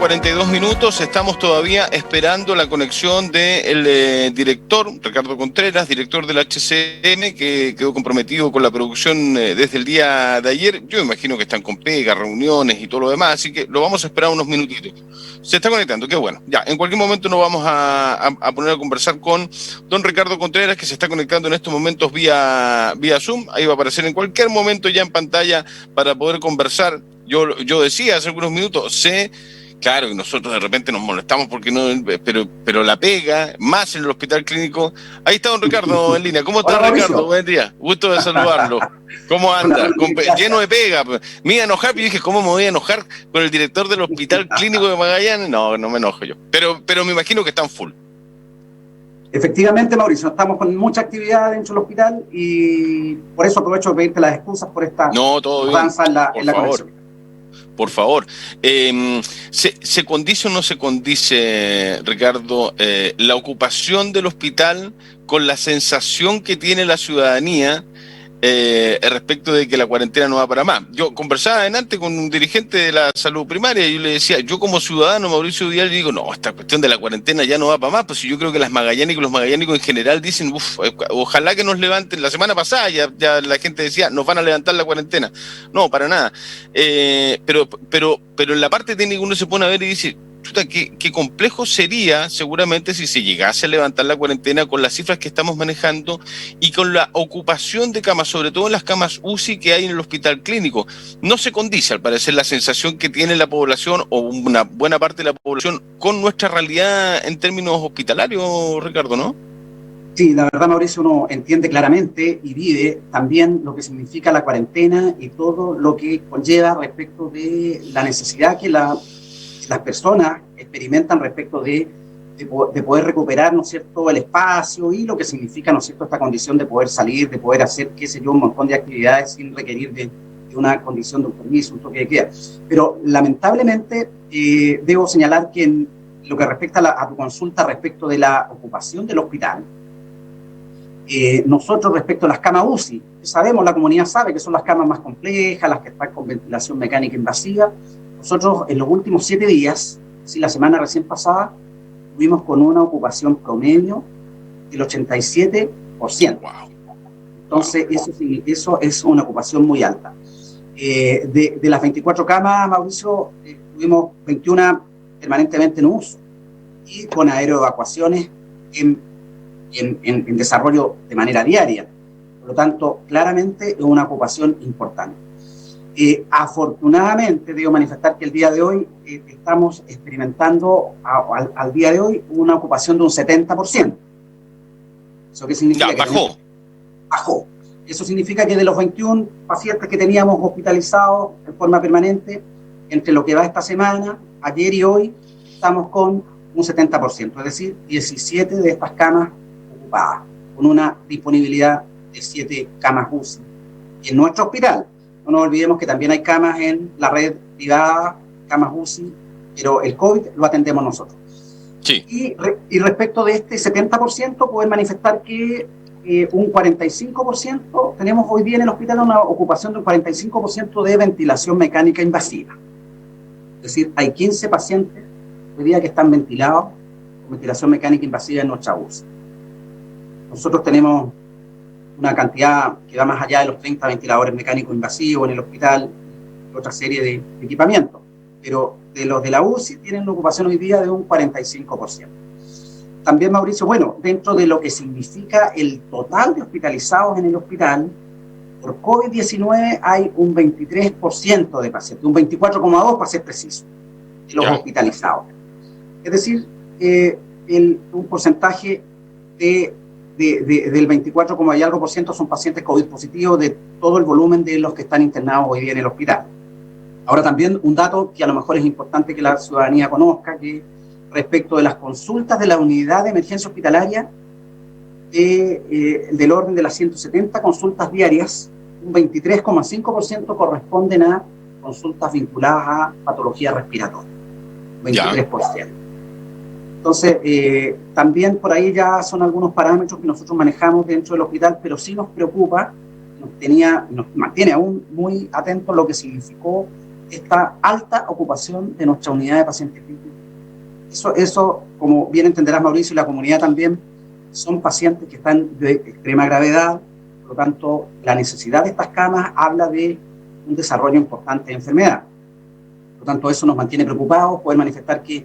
8:42. Estamos todavía esperando la conexión del director, Ricardo Contreras, director del HCM, que quedó comprometido con la producción desde el día de ayer. Yo imagino que están con pega, reuniones y todo lo demás, así que lo vamos a esperar unos minutitos. Se está conectando, qué bueno. Ya, en cualquier momento nos vamos a poner a conversar con don Ricardo Contreras, que se está conectando en estos momentos vía Zoom. Ahí va a aparecer en cualquier momento ya en pantalla para poder conversar. Yo decía hace algunos minutos, claro, que nosotros de repente nos molestamos porque no, pero la pega, más en el hospital clínico. Ahí está don Ricardo en línea. ¿Cómo está, Hola, Ricardo? Mauricio. Buen día. Gusto de saludarlo. ¿Cómo anda? Lleno de pega. Me iba a enojar, pero dije, ¿cómo me voy a enojar con el director del hospital clínico de Magallanes? No me enojo yo. Pero me imagino que están full. Efectivamente, Mauricio, estamos con mucha actividad dentro del hospital y por eso aprovecho de pedirte las excusas por esta avanza en la conexión. Por favor, ¿se condice o no se condice, Ricardo, la ocupación del hospital con la sensación que tiene la ciudadanía respecto de que la cuarentena no va para más? Yo conversaba antes con un dirigente de la salud primaria y yo le decía, yo como ciudadano, Mauricio Vidal, digo, no, esta cuestión de la cuarentena ya no va para más, pues yo creo que las magallánicas y los magallánicos en general dicen, ojalá que nos levanten. La semana pasada ya la gente decía, nos van a levantar la cuarentena. No, para nada. Pero en la parte técnica uno se pone a ver y dice, chuta, qué complejo sería seguramente si se llegase a levantar la cuarentena con las cifras que estamos manejando y con la ocupación de camas, sobre todo en las camas UCI que hay en el hospital clínico. No se condice, al parecer, la sensación que tiene la población o una buena parte de la población con nuestra realidad en términos hospitalarios, Ricardo, ¿no? Sí, la verdad, Mauricio, uno entiende claramente y vive también lo que significa la cuarentena y todo lo que conlleva respecto de la necesidad que las personas experimentan respecto de poder recuperar, ¿no es cierto?, el espacio y lo que significa, ¿no es cierto?, esta condición de poder salir, de poder hacer, qué sé yo, un montón de actividades sin requerir de una condición de un permiso, un toque de queda. Pero lamentablemente debo señalar que en lo que respecta a tu consulta respecto de la ocupación del hospital, nosotros respecto a las camas UCI, sabemos, la comunidad sabe que son las camas más complejas, las que están con ventilación mecánica invasiva. Nosotros en los últimos 7 días, sí, la semana recién pasada, tuvimos con una ocupación promedio del 87%. Wow. Entonces, eso es una ocupación muy alta. De las 24 camas, Mauricio, tuvimos 21 permanentemente en uso y con aeroevacuaciones en desarrollo de manera diaria. Por lo tanto, claramente es una ocupación importante. Afortunadamente, debo manifestar que el día de hoy estamos experimentando al día de hoy una ocupación de un 70%. ¿Eso qué significa? Ya, bajó. Eso significa que de los 21 pacientes que teníamos hospitalizados en forma permanente, entre lo que va esta semana, ayer y hoy, estamos con un 70%, es decir, 17 de estas camas ocupadas, con una disponibilidad de 7 camas UCI en nuestro hospital. No nos olvidemos que también hay camas en la red privada, camas UCI, pero el COVID lo atendemos nosotros. Sí. Y respecto de este 70%, poder manifestar que un 45%, tenemos hoy día en el hospital una ocupación de un 45% de ventilación mecánica invasiva. Es decir, hay 15 pacientes hoy día que están ventilados con ventilación mecánica invasiva en nuestra UCI. Nosotros tenemos una cantidad que va más allá de los 30 ventiladores mecánicos invasivos en el hospital, y otra serie de equipamientos. Pero de los de la UCI tienen una ocupación hoy día de un 45%. También, Mauricio, bueno, dentro de lo que significa el total de hospitalizados en el hospital, por COVID-19 hay un 23% de pacientes, un 24,2% para ser preciso, de los hospitalizados. Es decir, un porcentaje del 24, y algo por ciento son pacientes COVID positivos de todo el volumen de los que están internados hoy día en el hospital. Ahora también un dato que a lo mejor es importante que la ciudadanía conozca, que respecto de las consultas de la unidad de emergencia hospitalaria, del orden de las 170 consultas diarias, un 23,5% corresponden a consultas vinculadas a patología respiratoria, 23%. Entonces, también por ahí ya son algunos parámetros que nosotros manejamos dentro del hospital, pero sí nos preocupa, nos mantiene aún muy atentos lo que significó esta alta ocupación de nuestra unidad de pacientes críticos. Eso, como bien entenderás, Mauricio, y la comunidad también, son pacientes que están de extrema gravedad. Por lo tanto, la necesidad de estas camas habla de un desarrollo importante de enfermedad. Por lo tanto, eso nos mantiene preocupados, poder manifestar que,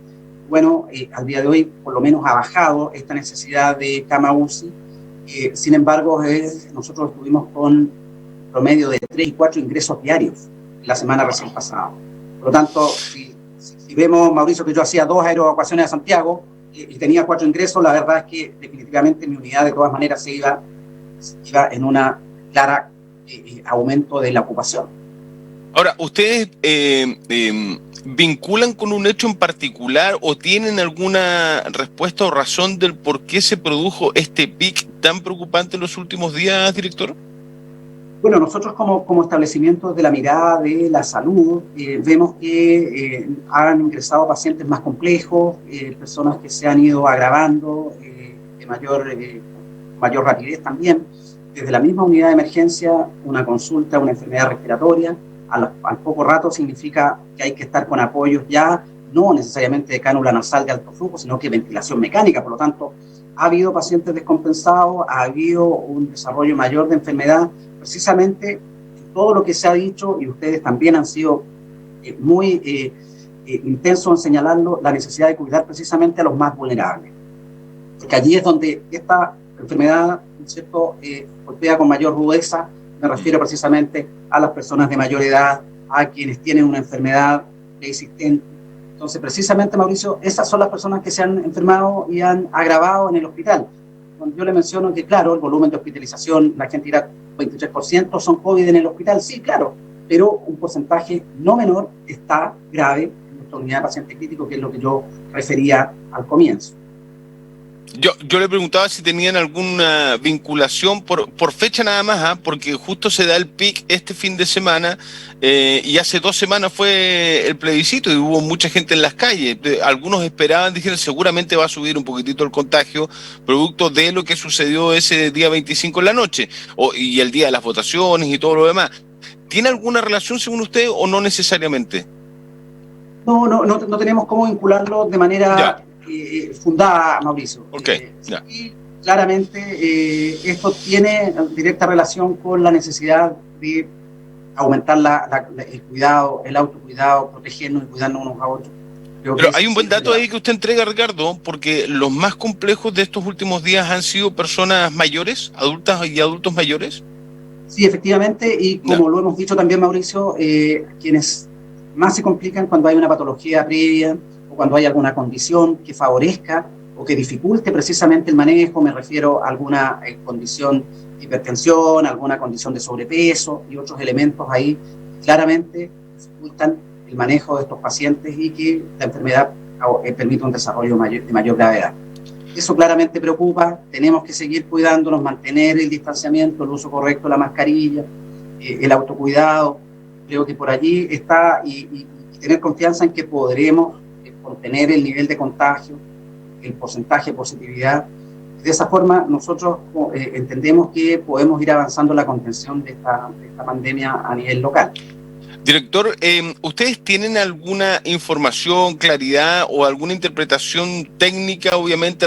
bueno, al día de hoy por lo menos ha bajado esta necesidad de cama UCI. Sin embargo, nosotros estuvimos con promedio de 3 y 4 ingresos diarios la semana recién pasada. Por lo tanto, si vemos, Mauricio, que yo hacía 2 aeroevacuaciones a Santiago y tenía 4 ingresos, la verdad es que definitivamente mi unidad de todas maneras se iba en una clara aumento de la ocupación. Ahora, ¿ustedes vinculan con un hecho en particular o tienen alguna respuesta o razón del por qué se produjo este pic tan preocupante en los últimos días, director? Bueno, nosotros como establecimientos de la mirada de la salud, vemos que han ingresado pacientes más complejos, personas que se han ido agravando de mayor rapidez también. Desde la misma unidad de emergencia, una consulta, una enfermedad respiratoria, al poco rato significa que hay que estar con apoyos ya, no necesariamente de cánula nasal de alto flujo, sino que ventilación mecánica. Por lo tanto, ha habido pacientes descompensados, ha habido un desarrollo mayor de enfermedad, precisamente todo lo que se ha dicho, y ustedes también han sido muy intensos en señalarlo, la necesidad de cuidar precisamente a los más vulnerables. Porque allí es donde esta enfermedad, ¿cierto?, golpea con mayor rudeza. Me refiero precisamente a las personas de mayor edad, a quienes tienen una enfermedad preexistente. Entonces, precisamente, Mauricio, esas son las personas que se han enfermado y han agravado en el hospital. Cuando yo le menciono que, claro, el volumen de hospitalización, la gente dirá 23% son COVID en el hospital, sí, claro, pero un porcentaje no menor está grave en nuestra unidad de paciente crítico, que es lo que yo refería al comienzo. Yo le preguntaba si tenían alguna vinculación por fecha nada más, porque justo se da el pic este fin de semana y hace 2 semanas fue el plebiscito y hubo mucha gente en las calles. Algunos esperaban, dijeron seguramente va a subir un poquitito el contagio producto de lo que sucedió ese día 25 en la noche y el día de las votaciones y todo lo demás. ¿Tiene alguna relación según usted o no necesariamente? No tenemos cómo vincularlo de manera fundada, Mauricio. Okay, ya. Y claramente esto tiene directa relación con la necesidad de aumentar el cuidado, el autocuidado, protegernos y cuidarnos unos a otros. Pero hay un buen dato ahí que usted entrega, Ricardo, porque los más complejos de estos últimos días han sido personas mayores, adultas y adultos mayores. Sí, efectivamente, y como lo hemos dicho también, Mauricio, quienes más se complican cuando hay una patología previa o cuando hay alguna condición que favorezca o que dificulte precisamente el manejo, me refiero a alguna condición de hipertensión, alguna condición de sobrepeso y otros elementos ahí claramente dificultan el manejo de estos pacientes y que la enfermedad permite un desarrollo de mayor gravedad. Eso claramente preocupa, tenemos que seguir cuidándonos, mantener el distanciamiento, el uso correcto de la mascarilla, el autocuidado. Creo que por allí está y tener confianza en que podremos contener el nivel de contagio, el porcentaje de positividad. De esa forma, nosotros entendemos que podemos ir avanzando en la contención de esta pandemia a nivel local. Director, ¿ustedes tienen alguna información, claridad o alguna interpretación técnica, obviamente,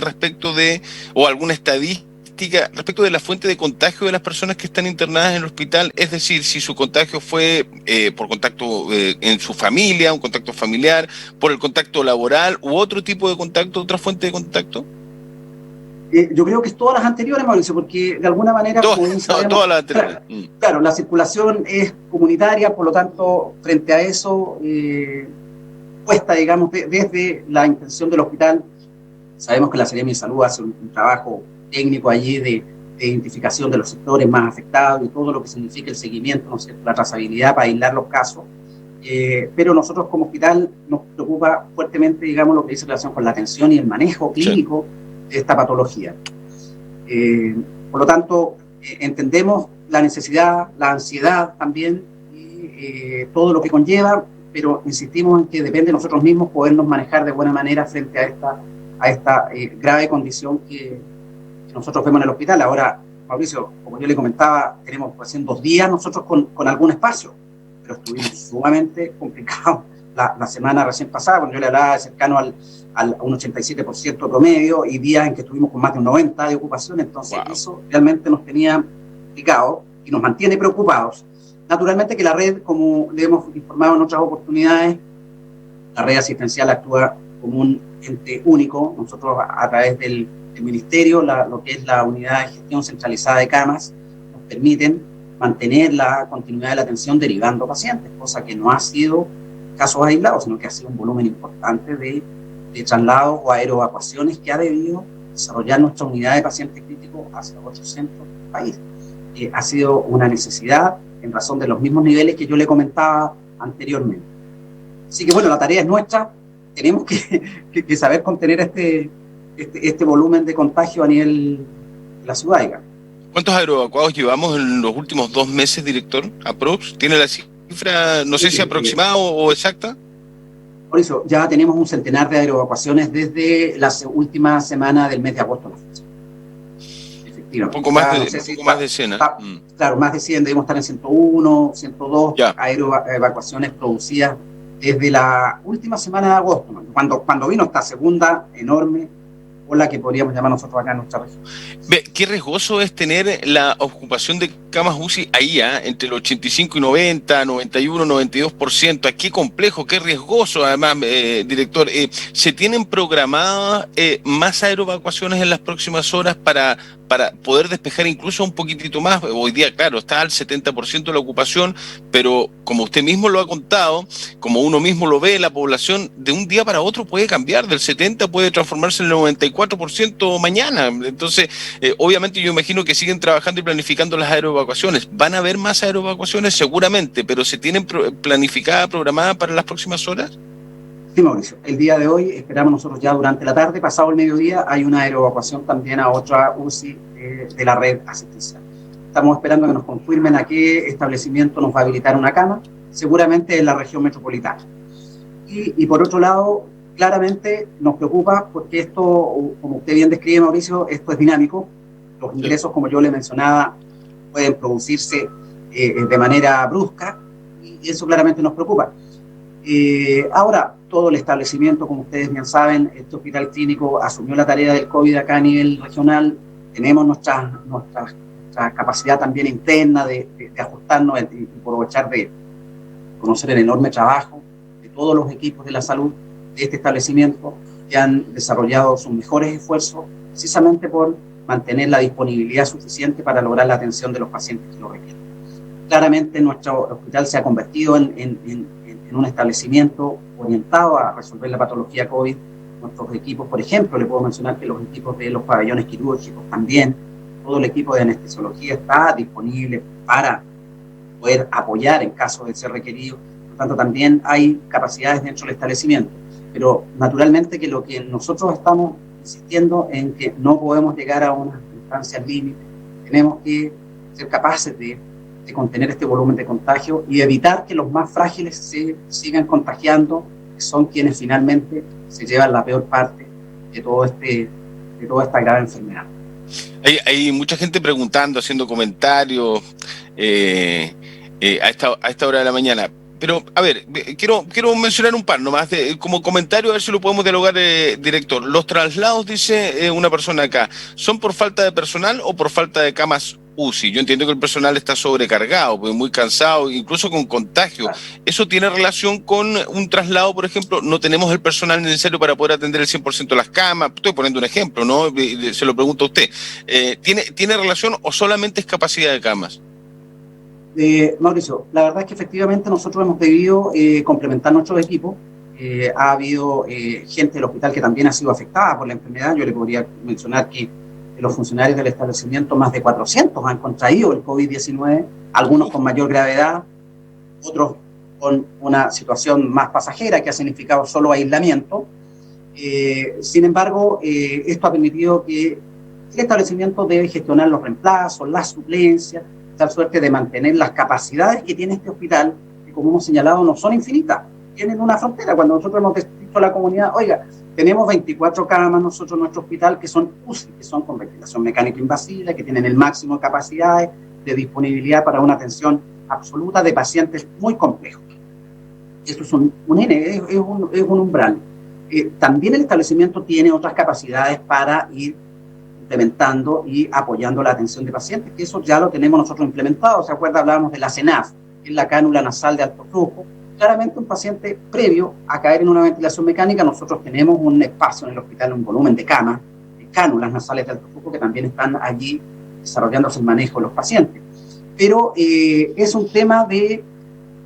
o alguna estadística respecto de la fuente de contagio de las personas que están internadas en el hospital? Es decir, si su contagio fue por contacto en su familia, un contacto familiar, por el contacto laboral u otro tipo de contacto, otra fuente de contacto. Yo creo que es todas las anteriores, Mauricio, porque de alguna manera... Todas las anteriores. Claro, la circulación es comunitaria, por lo tanto, frente a eso, puesta, digamos, desde la intención del hospital, sabemos que la Seremi de Salud hace un trabajo técnico allí de identificación de los sectores más afectados y todo lo que significa el seguimiento, ¿no es cierto?, la trazabilidad para aislar los casos. Pero nosotros como hospital nos preocupa fuertemente, digamos, lo que dice relación con la atención y el manejo clínico de esta patología. Por lo tanto, entendemos la necesidad, la ansiedad también, y todo lo que conlleva, pero insistimos en que depende de nosotros mismos podernos manejar de buena manera frente a esta grave condición que nosotros vemos en el hospital. Ahora, Mauricio, como yo le comentaba, tenemos recién 2 días nosotros con algún espacio. pero estuvimos sumamente complicados la semana recién pasada, cuando yo le hablaba cercano a un 87% promedio, y días en que estuvimos con más de un 90% de ocupación. Entonces eso realmente nos tenía complicados y nos mantiene preocupados. Naturalmente que la red, como le hemos informado en otras oportunidades, la red asistencial actúa como un ente único. Nosotros, a través del ministerio, lo que es la unidad de gestión centralizada de camas, nos permiten mantener la continuidad de la atención derivando pacientes, cosa que no ha sido casos aislados, sino que ha sido un volumen importante de traslados o aeroevacuaciones que ha debido desarrollar nuestra unidad de pacientes críticos hacia otros centros del país. Ha sido una necesidad en razón de los mismos niveles que yo le comentaba anteriormente. Así que bueno, la tarea es nuestra. Tenemos que saber contener este volumen de contagio a nivel de la ciudad. ¿Cuántos aeroevacuados llevamos en los últimos 2 meses, director? ¿Aprox? ¿Tiene la cifra, no sé si aproximada o exacta? Por eso, ya tenemos un centenar de aeroevacuaciones desde la última semana del mes de agosto a la fecha. Efectivamente. Un poco más de 100. Claro, más de 100, debemos estar en 101, 102 aeroevacuaciones producidas desde la última semana de agosto, cuando vino esta segunda enorme ola que podríamos llamar nosotros acá en nuestra región. Qué riesgoso es tener la ocupación de camas UCI ahí, entre el 85 y 90, 91, 92%. Qué complejo, qué riesgoso, además, director. ¿Se tienen programadas más aeroevacuaciones en las próximas horas para poder despejar incluso un poquitito más? Hoy día, claro, está al 70% de la ocupación, pero como usted mismo lo ha contado, como uno mismo lo ve, la población de un día para otro puede cambiar, del 70% puede transformarse en el 94% mañana. Entonces, obviamente yo imagino que siguen trabajando y planificando las aeroevacuaciones. ¿Van a haber más aeroevacuaciones? Seguramente, pero ¿se tienen planificada, programada para las próximas horas? Sí, Mauricio. El día de hoy, esperamos nosotros ya durante la tarde, pasado el mediodía, hay una aeroevacuación también a otra UCI de la red asistencial. Estamos esperando que nos confirmen a qué establecimiento nos va a habilitar una cama, seguramente en la región metropolitana. Y por otro lado, claramente nos preocupa porque esto, como usted bien describe, Mauricio, esto es dinámico. Los ingresos, como yo le mencionaba, pueden producirse de manera brusca, y eso claramente nos preocupa. Ahora, todo el establecimiento, como ustedes bien saben, este hospital clínico asumió la tarea del COVID acá a nivel regional. Tenemos nuestra capacidad también interna de ajustarnos y aprovechar de conocer el enorme trabajo de todos los equipos de la salud de este establecimiento, que han desarrollado sus mejores esfuerzos precisamente por mantener la disponibilidad suficiente para lograr la atención de los pacientes que lo requieren. Claramente nuestro hospital se ha convertido en un establecimiento orientado a resolver la patología COVID. Nuestros equipos, por ejemplo, le puedo mencionar que los equipos de los pabellones quirúrgicos también, todo el equipo de anestesiología está disponible para poder apoyar en caso de ser requerido. Por tanto, también hay capacidades dentro del establecimiento. Pero naturalmente que lo que nosotros estamos insistiendo en que no podemos llegar a unas instancias límite. Tenemos que ser capaces de contener este volumen de contagio y evitar que los más frágiles se sigan contagiando, que son quienes finalmente se llevan la peor parte de toda esta grave enfermedad. Hay mucha gente preguntando, haciendo comentarios a esta hora de la mañana. Pero, a ver, quiero mencionar un par nomás, como comentario, a ver si lo podemos dialogar, director. Los traslados, dice una persona acá, ¿son por falta de personal o por falta de camas UCI? Yo entiendo que el personal está sobrecargado, pues muy cansado, incluso con contagio. ¿Eso tiene relación con un traslado, por ejemplo? No tenemos el personal necesario para poder atender el 100% de las camas. Estoy poniendo un ejemplo, ¿no? Se lo pregunto a usted. ¿Tiene relación o solamente es capacidad de camas? Mauricio, la verdad es que efectivamente nosotros hemos debido complementar nuestros equipos. Ha habido gente del hospital que también ha sido afectada por la enfermedad. Yo le podría mencionar que los funcionarios del establecimiento, más de 400 han contraído el COVID-19, algunos con mayor gravedad, otros con una situación más pasajera que ha significado solo aislamiento. Sin embargo, esto ha permitido que el establecimiento debe gestionar los reemplazos, las suplencias, tal suerte de mantener las capacidades que tiene este hospital, que como hemos señalado no son infinitas, tienen una frontera. Cuando nosotros hemos dicho a la comunidad, oiga, tenemos 24 camas nosotros en nuestro hospital que son UCI, que son con ventilación mecánica invasiva, que tienen el máximo de capacidades de disponibilidad para una atención absoluta de pacientes muy complejos. Esto es un umbral. También el establecimiento tiene otras capacidades para ir implementando y apoyando la atención de pacientes, que eso ya lo tenemos nosotros implementado. ¿Se acuerda? Hablábamos de la CENAF, que es la cánula nasal de alto flujo. Claramente un paciente previo a caer en una ventilación mecánica, nosotros tenemos un espacio en el hospital, un volumen de camas, de cánulas nasales de alto flujo que también están allí desarrollándose el manejo de los pacientes. Pero es un tema de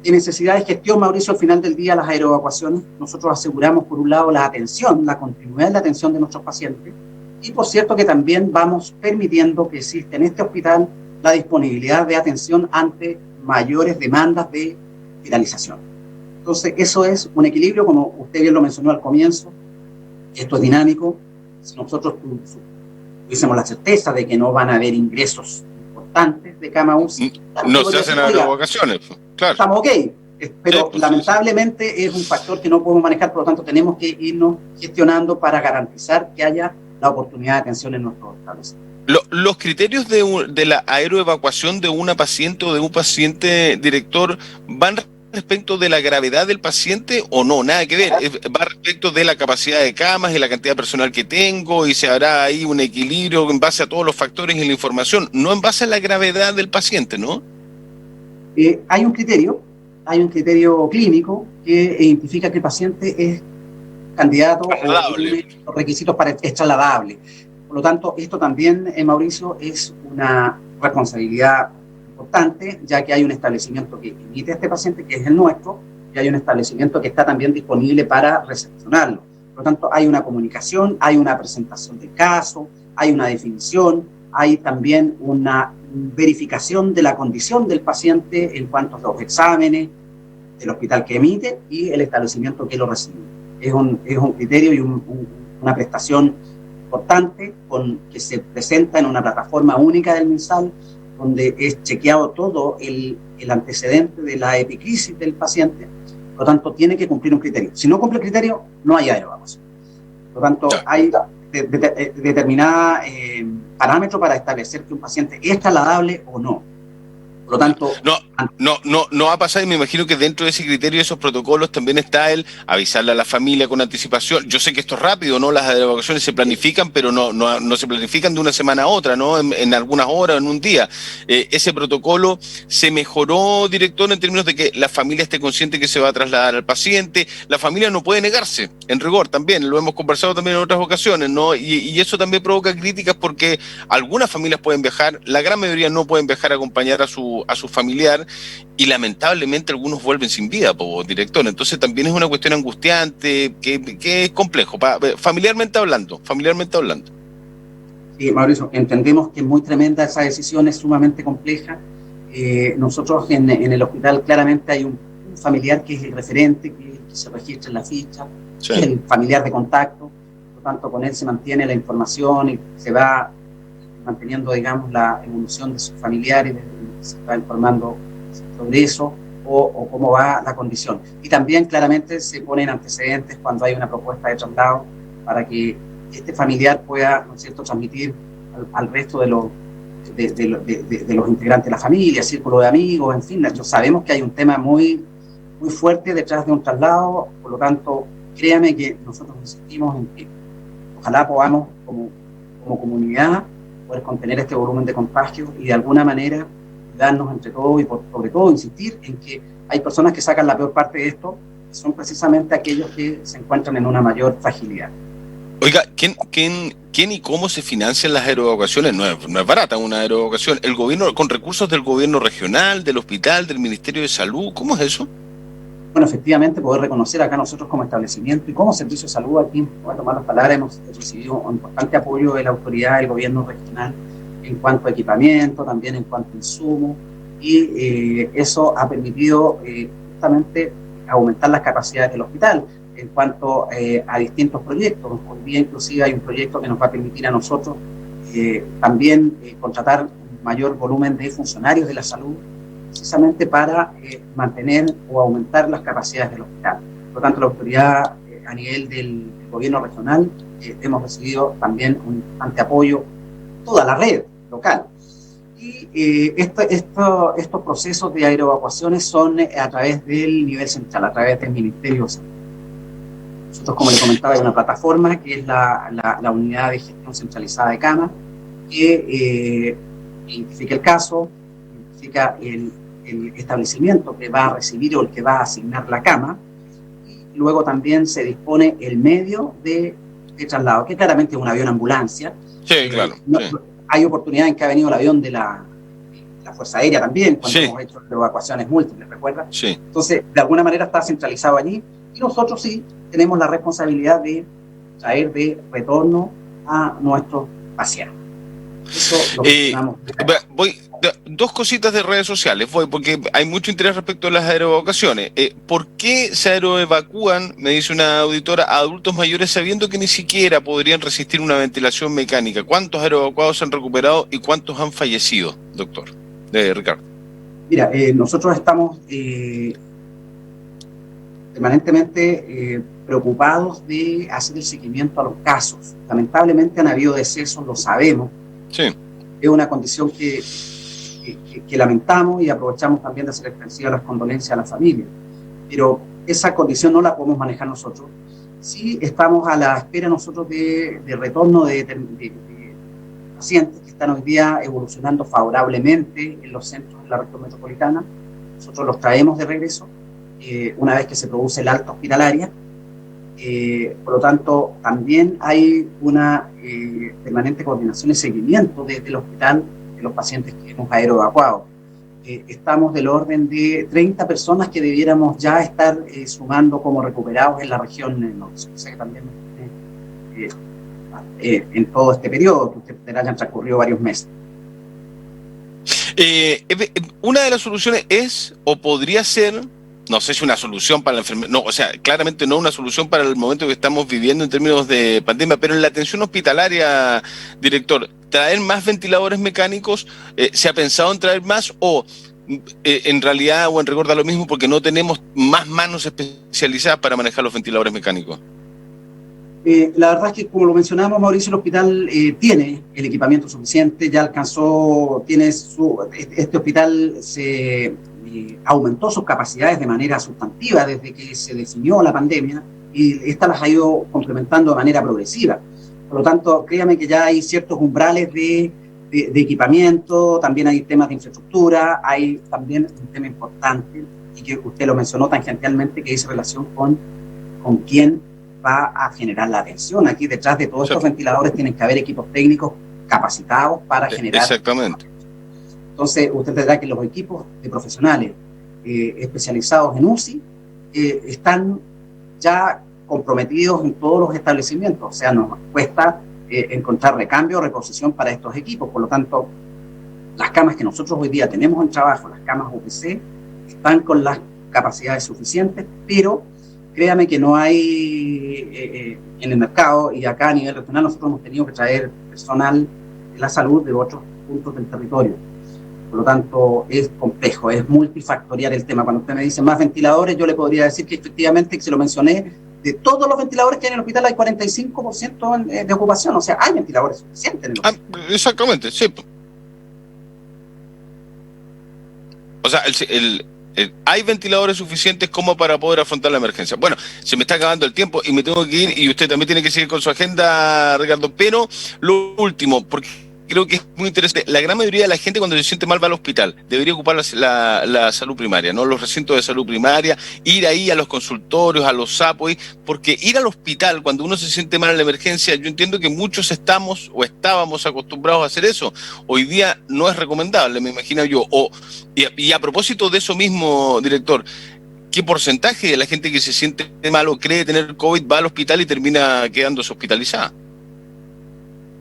necesidad de gestión, Mauricio. Al final del día, las aeroevacuaciones, nosotros aseguramos, por un lado, la atención, la continuidad de la atención de nuestros pacientes, y por cierto que también vamos permitiendo que exista en este hospital la disponibilidad de atención ante mayores demandas de hospitalización. Entonces, eso es un equilibrio, como usted bien lo mencionó al comienzo. Esto es dinámico. Si nosotros tuviésemos la certeza de que no van a haber ingresos importantes de cama UCI, no se hacen aeroevacuaciones, claro. Estamos ok, pero lamentablemente es un factor que no podemos manejar, por lo tanto tenemos que irnos gestionando para garantizar que haya la oportunidad de atención en nuestros establecimientos. Los criterios de la aeroevacuación de una paciente o de un paciente, director, ¿van respecto de la gravedad del paciente o no? Nada que ver. Va respecto de la capacidad de camas y la cantidad de personal que tengo, y se hará ahí un equilibrio en base a todos los factores y la información, no en base a la gravedad del paciente, ¿no? Hay un criterio clínico que identifica que el paciente es candidato a los requisitos para es trasladable. Por lo tanto, esto también, Mauricio, es una responsabilidad importante, ya que hay un establecimiento que emite a este paciente, que es el nuestro, y hay un establecimiento que está también disponible para recepcionarlo. Por lo tanto, hay una comunicación, hay una presentación del caso, hay una definición, hay también una verificación de la condición del paciente en cuanto a los exámenes del hospital que emite y el establecimiento que lo recibe. Es un criterio y una prestación importante que se presenta en una plataforma única del MinSal, donde es chequeado todo el antecedente de la epicrisis del paciente. Por lo tanto, tiene que cumplir un criterio. Si no cumple el criterio, no hay aeroevacuación. Por lo tanto, hay determinada parámetro para establecer que un paciente es trasladable o no. Por lo tanto, no va a pasar, y me imagino que dentro de ese criterio, de esos protocolos, también está el avisarle a la familia con anticipación. Yo sé que esto es rápido, ¿no? Las evacuaciones se planifican, pero no se planifican de una semana a otra, ¿no? En algunas horas, en un día. Ese protocolo se mejoró, director, en términos de que la familia esté consciente que se va a trasladar al paciente. La familia no puede negarse, en rigor también, lo hemos conversado también en otras ocasiones, ¿no? Y eso también provoca críticas, porque algunas familias pueden viajar, la gran mayoría no pueden viajar a acompañar a su familiar, y lamentablemente algunos vuelven sin vida, director. Entonces también es una cuestión angustiante, que es complejo, familiarmente hablando. Sí, Mauricio, entendemos que es muy tremenda esa decisión, es sumamente compleja. Nosotros en el hospital claramente hay un familiar que es el referente, que se registra en la ficha, sí, es el familiar de contacto, por lo tanto con él se mantiene la información y se va manteniendo, digamos, la evolución de sus familiares, se va informando sobre eso o cómo va la condición. Y también claramente se ponen antecedentes cuando hay una propuesta de traslado para que este familiar pueda, ¿no es cierto?, transmitir al resto de los integrantes de la familia, círculo de amigos, en fin. Sabemos que hay un tema muy, muy fuerte detrás de un traslado, por lo tanto, créame que nosotros insistimos en que ojalá podamos, como comunidad, poder contener este volumen de contagios y de alguna manera darnos entre todos y sobre todo insistir en que hay personas que sacan la peor parte de esto, que son precisamente aquellos que se encuentran en una mayor fragilidad. Oiga, ¿quién y cómo se financian las aeroevacuaciones? No es barata una aeroevacuación. ¿El gobierno, con recursos del gobierno regional, del hospital, del Ministerio de Salud? ¿Cómo es eso? Bueno, efectivamente, poder reconocer acá nosotros como establecimiento y como servicio de salud, aquí voy a tomar las palabras, hemos recibido un importante apoyo de la autoridad del gobierno regional en cuanto a equipamiento, también en cuanto a insumos, y eso ha permitido justamente aumentar las capacidades del hospital en cuanto a distintos proyectos. Hoy día inclusive hay un proyecto que nos va a permitir a nosotros también contratar un mayor volumen de funcionarios de la salud, precisamente para mantener o aumentar las capacidades del hospital. Por lo tanto, la autoridad a nivel del gobierno regional hemos recibido también un importante apoyo, toda la red local. Y estos procesos de aeroevacuaciones son a través del nivel central, a través del Ministerio Central. Nosotros, como le comentaba, hay una plataforma que es la unidad de gestión centralizada de camas, que identifica el caso, identifica el establecimiento que va a recibir o el que va a asignar la cama, y luego también se dispone el medio de traslado, que claramente es un avión ambulancia. Sí, claro. Sí. Hay oportunidades en que ha venido el avión de la Fuerza Aérea también, cuando sí. hemos hecho evacuaciones múltiples, ¿recuerda? Sí. Entonces, de alguna manera está centralizado allí, y nosotros sí tenemos la responsabilidad de traer de retorno a nuestros pacientes. Eso lo gestionamos. Dos cositas de redes sociales, porque hay mucho interés respecto a las aeroevacuaciones. ¿Por qué se aeroevacúan, me dice una auditora, a adultos mayores sabiendo que ni siquiera podrían resistir una ventilación mecánica? ¿Cuántos aeroevacuados se han recuperado y cuántos han fallecido, doctor? Ricardo. Mira, nosotros estamos permanentemente preocupados de hacer el seguimiento a los casos. Lamentablemente han habido decesos, lo sabemos. Sí. Es una condición que lamentamos, y aprovechamos también de hacer extensiva las condolencias a la familia. Pero esa condición no la podemos manejar nosotros. Sí estamos a la espera nosotros de retorno de pacientes que están hoy día evolucionando favorablemente en los centros de la región metropolitana. Nosotros los traemos de regreso una vez que se produce el alta hospitalaria. Por lo tanto, también hay una permanente coordinación y seguimiento desde el hospital de los pacientes que hemos aeroevacuado. Estamos del orden de 30 personas que debiéramos ya estar sumando como recuperados en la región norte. O sea, que también en todo este periodo, que ustedes hayan transcurrido varios meses. Una de las soluciones es, o podría ser, no sé si una solución para la enfermedad, no, o sea, claramente no una solución para el momento que estamos viviendo en términos de pandemia, pero en la atención hospitalaria, director, traer más ventiladores mecánicos, ¿se ha pensado en traer más o en realidad o en rigor da lo mismo porque no tenemos más manos especializadas para manejar los ventiladores mecánicos? La verdad es que, como lo mencionamos, Mauricio, el hospital tiene el equipamiento suficiente, ya alcanzó, este hospital se aumentó sus capacidades de manera sustantiva desde que se definió la pandemia, y esta las ha ido complementando de manera progresiva. Por lo tanto, créame que ya hay ciertos umbrales de equipamiento, también hay temas de infraestructura, hay también un tema importante, y que usted lo mencionó tangencialmente, que dice relación con quién va a generar la atención. Aquí detrás de todos estos ventiladores tienen que haber equipos técnicos capacitados para generar. Exactamente. Entonces, usted tendrá que los equipos de profesionales especializados en UCI están ya comprometidos en todos los establecimientos. O sea, nos cuesta encontrar recambio o reposición para estos equipos. Por lo tanto, las camas que nosotros hoy día tenemos en trabajo, las camas UPC, están con las capacidades suficientes, pero créame que no hay en el mercado, y acá a nivel regional nosotros hemos tenido que traer personal de la salud de otros puntos del territorio. Por lo tanto, es complejo, es multifactorial el tema. Cuando usted me dice más ventiladores, yo le podría decir que efectivamente, que se lo mencioné, de todos los ventiladores que hay en el hospital hay 45% de ocupación. O sea, hay ventiladores suficientes en el hospital. Exactamente, sí. O sea, hay ventiladores suficientes como para poder afrontar la emergencia. Bueno, se me está acabando el tiempo y me tengo que ir, y usted también tiene que seguir con su agenda, Ricardo. Pero lo último, porque creo que es muy interesante, la gran mayoría de la gente cuando se siente mal va al hospital. Debería ocupar la salud primaria, ¿no? Los recintos de salud primaria, ir ahí a los consultorios, a los SAPOI, porque ir al hospital cuando uno se siente mal en la emergencia, yo entiendo que muchos estamos o estábamos acostumbrados a hacer eso. Hoy día no es recomendable, me imagino yo. Y a propósito de eso mismo, director, ¿qué porcentaje de la gente que se siente mal o cree tener COVID va al hospital y termina quedándose hospitalizada?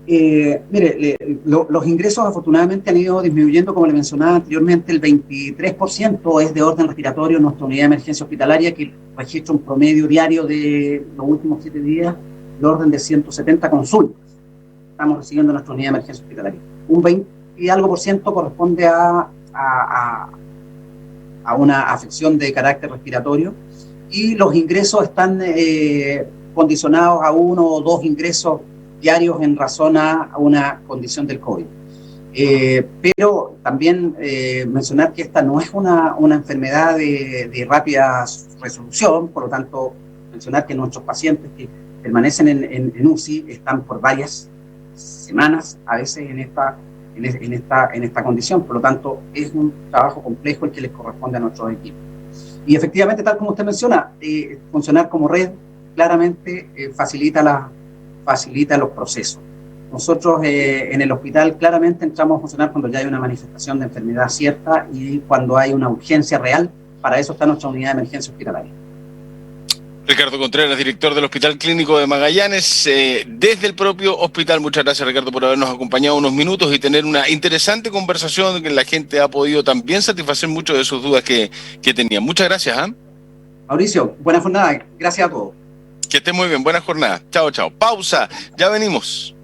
Mire, los ingresos afortunadamente han ido disminuyendo, como le mencionaba anteriormente, el 23% es de orden respiratorio en nuestra unidad de emergencia hospitalaria, que registra un promedio diario de los últimos 7 días de orden de 170 consultas. Estamos recibiendo en nuestra unidad de emergencia hospitalaria. Un 20 y algo por ciento corresponde a una afección de carácter respiratorio, y los ingresos están condicionados a 1 o 2 ingresos diarios en razón a una condición del COVID. Pero también mencionar que esta no es una enfermedad de rápida resolución, por lo tanto, mencionar que nuestros pacientes que permanecen en UCI están por varias semanas, a veces en esta condición, por lo tanto, es un trabajo complejo el que les corresponde a nuestros equipos. Y efectivamente, tal como usted menciona, funcionar como red claramente facilita los procesos. Nosotros en el hospital claramente entramos a funcionar cuando ya hay una manifestación de enfermedad cierta y cuando hay una urgencia real. Para eso está nuestra unidad de emergencia hospitalaria. Ricardo Contreras, director del Hospital Clínico de Magallanes, desde el propio hospital. Muchas gracias, Ricardo, por habernos acompañado unos minutos y tener una interesante conversación que la gente ha podido también satisfacer muchas de sus dudas que tenían. Muchas gracias. Mauricio, buena jornada. Gracias a todos. Que esté muy bien. Buena jornada. Chao, chao. Pausa. Ya venimos.